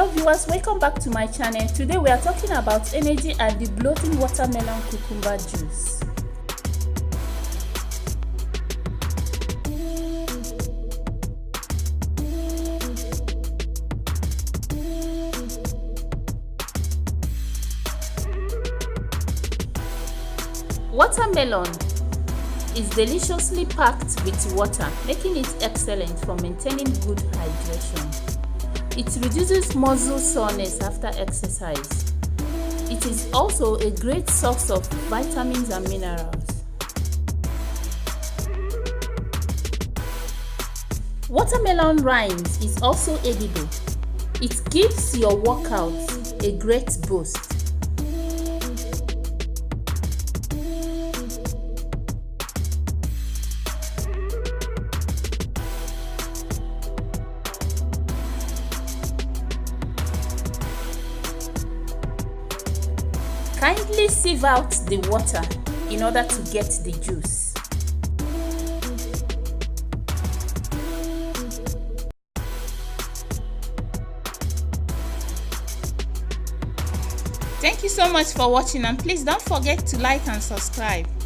Hello viewers, welcome back to my channel. Today we are talking about energy and debloating watermelon cucumber juice. Watermelon is deliciously packed with water, making it excellent for maintaining good hydration. It reduces muscle soreness after exercise. It is also a great source of vitamins and minerals. Watermelon rind is also edible. It gives your workouts a great boost. Kindly sieve out the water in order to get the juice. Thank you so much for watching, and please don't forget to like and subscribe.